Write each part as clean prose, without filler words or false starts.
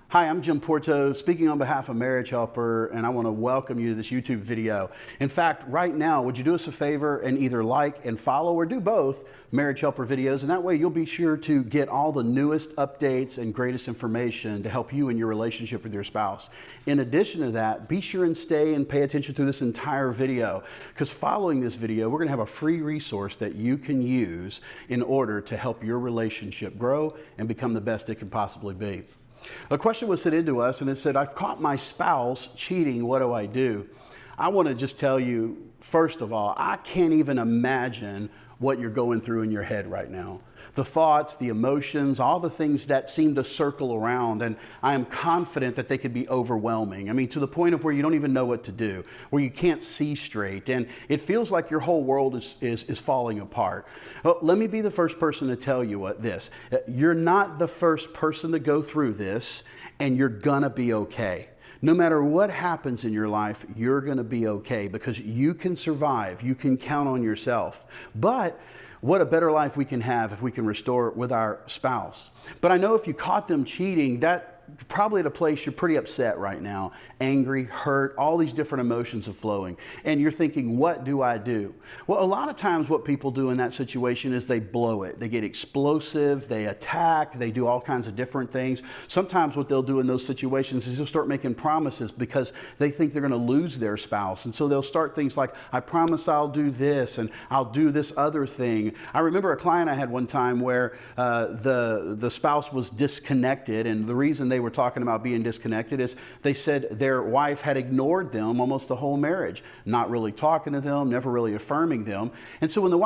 Hi, I'm Jim Porto, speaking on behalf of Marriage Helper, and I want to welcome you to this YouTube video. In fact, right now, would you do us a favor and either like and follow or do both Marriage Helper videos, and that way you'll be sure to get all the newest updates and greatest information to help you in your relationship with your spouse. In addition to that, be sure and stay and pay attention through this entire video, because following this video, we're going to have a free resource that you can use in order to help your relationship grow and become the best it can possibly be. A question was sent in to us and it said, I've caught my spouse cheating, what do I do? I want to just tell you, first of all, I can't even imagine what you're going through in your head right now. The thoughts, the emotions, all the things that seem to circle around, and I am confident that they could be overwhelming. I mean, to the point of where you don't even know what to do, where you can't see straight, and it feels like your whole world is falling apart. Well, let me be the first person to tell you this. You're not the first person to go through this, and you're gonna be okay. No matter what happens in your life, you're going to be okay because you can survive. You can count on yourself. But what a better life we can have if we can restore it with our spouse. But I know if you caught them cheating, that probably at a place you're pretty upset right now, angry, hurt, all these different emotions are flowing. And you're thinking, what do I do? Well, a lot of times what people do in that situation is they blow it. They get explosive, they attack, they do all kinds of different things. Sometimes what they'll do in those situations is they'll start making promises because they think they're going to lose their spouse. And so they'll start things like, I promise I'll do this and I'll do this other thing. I remember a client I had one time where the spouse was disconnected, and the reason they were talking about being disconnected is they said their wife had ignored them almost the whole marriage, not really talking to them, never really affirming them. And so when the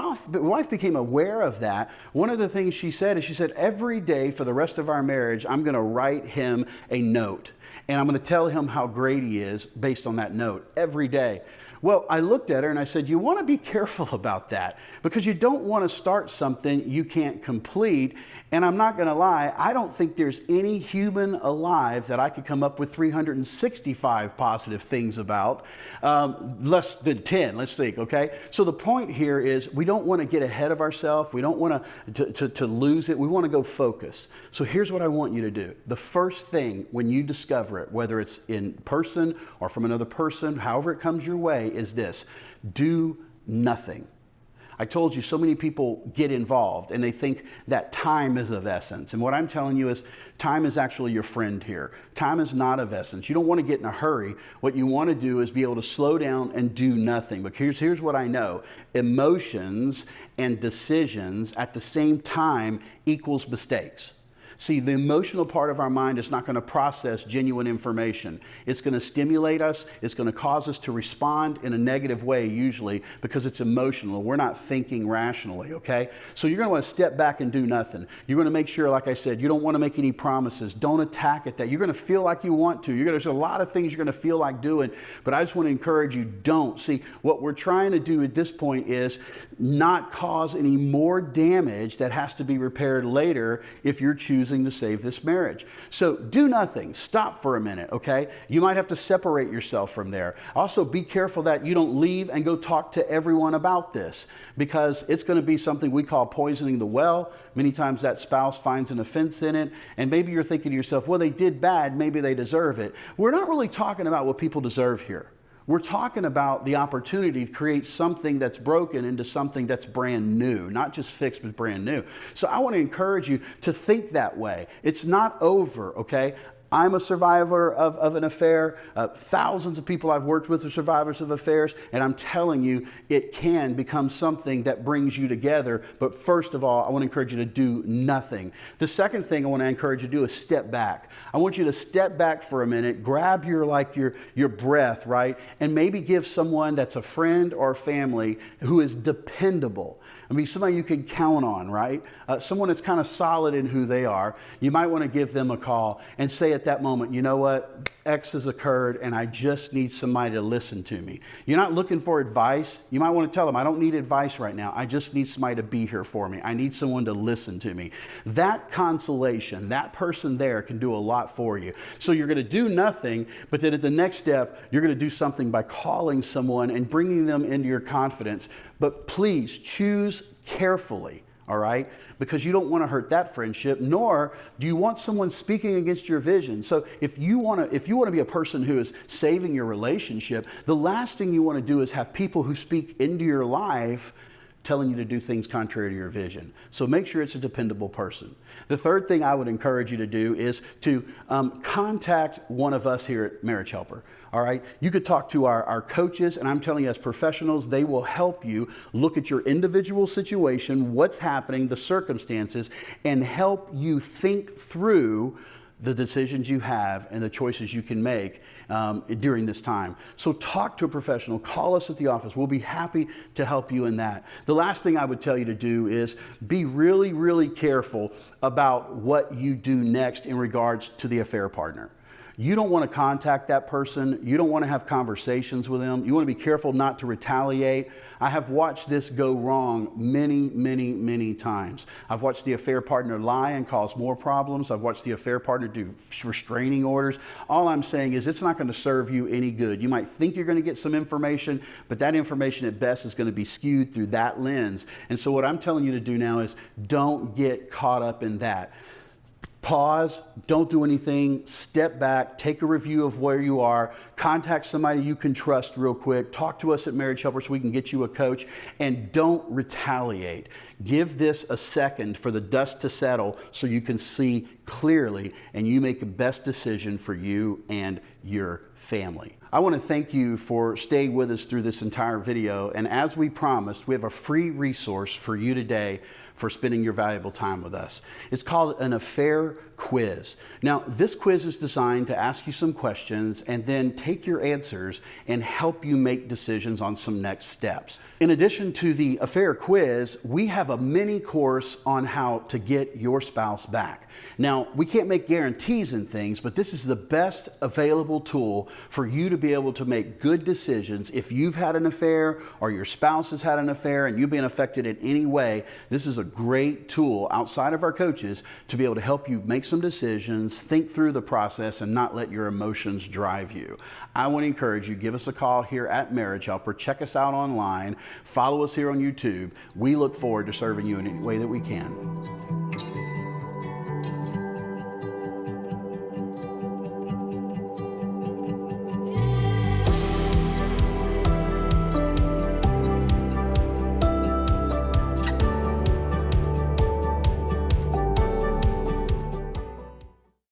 wife became aware of that, one of the things she said is, she said, every day for the rest of our marriage, I'm going to write him a note. And I'm going to tell him how great he is based on that note every day. Well, I looked at her and I said, you want to be careful about that because you don't want to start something you can't complete. And I'm not going to lie, I don't think there's any human alive that I could come up with 365 positive things about, less than 10, let's think, okay? So the point here is we don't want to get ahead of ourselves. We don't want to lose it. We want to go focus. So here's what I want you to do. The first thing when you discover it, whether it's in person or from another person, however it comes your way, is this: do nothing. I told you so many people get involved and they think that time is of essence. And what I'm telling you is time is actually your friend here. Time is not of essence. You don't want to get in a hurry. What you want to do is be able to slow down and do nothing. But here's what I know. Emotions and decisions at the same time equals mistakes. See, the emotional part of our mind is not going to process genuine information. It's going to stimulate us. It's going to cause us to respond in a negative way usually because it's emotional. We're not thinking rationally, okay? So you're going to want to step back and do nothing. You're going to make sure, like I said, you don't want to make any promises. Don't attack at that. You're going to feel like you want to. There's a lot of things you're going to feel like doing, but I just want to encourage you, don't. See, what we're trying to do at this point is not cause any more damage that has to be repaired later if you're choosing to save this marriage. So do nothing. Stop for a minute, okay? You might have to separate yourself from there. Also, be careful that you don't leave and go talk to everyone about this because it's going to be something we call poisoning the well. Many times that spouse finds an offense in it, and maybe you're thinking to yourself, well, they did bad, maybe they deserve it. We're not really talking about what people deserve here. We're talking about the opportunity to create something that's broken into something that's brand new, not just fixed, but brand new. So I want to encourage you to think that way. It's not over, okay? I'm a survivor of an affair. Thousands of people I've worked with are survivors of affairs, and I'm telling you, it can become something that brings you together. But first of all, I want to encourage you to do nothing. The second thing I want to encourage you to do is step back. I want you to step back for a minute, grab your breath, right, and maybe give someone that's a friend or family who is dependable. I mean, somebody you can count on, right? Someone that's kind of solid in who they are. You might want to give them a call and say at that moment, you know what? X has occurred and I just need somebody to listen to me. You're not looking for advice. You might want to tell them, I don't need advice right now. I just need somebody to be here for me. I need someone to listen to me. That consolation, that person there can do a lot for you. So you're going to do nothing, but then at the next step, you're going to do something by calling someone and bringing them into your confidence. But please choose carefully. all right? Because you don't want to hurt that friendship, nor do you want someone speaking against your vision. So if you want to be a person who is saving your relationship, the last thing you want to do is have people who speak into your life telling you to do things contrary to your vision. So make sure it's a dependable person. The third thing I would encourage you to do is to contact one of us here at Marriage Helper. All right, you could talk to our coaches, and I'm telling you, as professionals, they will help you look at your individual situation, what's happening, the circumstances, and help you think through the decisions you have and the choices you can make during this time. So talk to a professional, call us at the office. We'll be happy to help you in that. The last thing I would tell you to do is be really, really careful about what you do next in regards to the affair partner. You don't want to contact that person. You don't want to have conversations with them. You want to be careful not to retaliate. I have watched this go wrong many, many, many times. I've watched the affair partner lie and cause more problems. I've watched the affair partner do restraining orders. All I'm saying is it's not going to serve you any good. You might think you're going to get some information, but that information at best is going to be skewed through that lens. And so what I'm telling you to do now is don't get caught up in that. Pause, don't do anything, step back, take a review of where you are, contact somebody you can trust real quick, talk to us at Marriage Helper so we can get you a coach, and don't retaliate. Give this a second for the dust to settle so you can see clearly and you make the best decision for you and your family. I want to thank you for staying with us through this entire video, and as we promised, we have a free resource for you today for spending your valuable time with us. It's called an affair quiz. Now, this quiz is designed to ask you some questions and then take your answers and help you make decisions on some next steps. In addition to the affair quiz, we have a mini course on how to get your spouse back. Now, we can't make guarantees in things, but this is the best available tool for you to be able to make good decisions. If you've had an affair or your spouse has had an affair and you've been affected in any way, this is a great tool outside of our coaches to be able to help you make some decisions, think through the process, and not let your emotions drive you. I want to encourage you, give us a call here at Marriage Helper, check us out online, follow us here on YouTube. We look forward to serving you in any way that we can.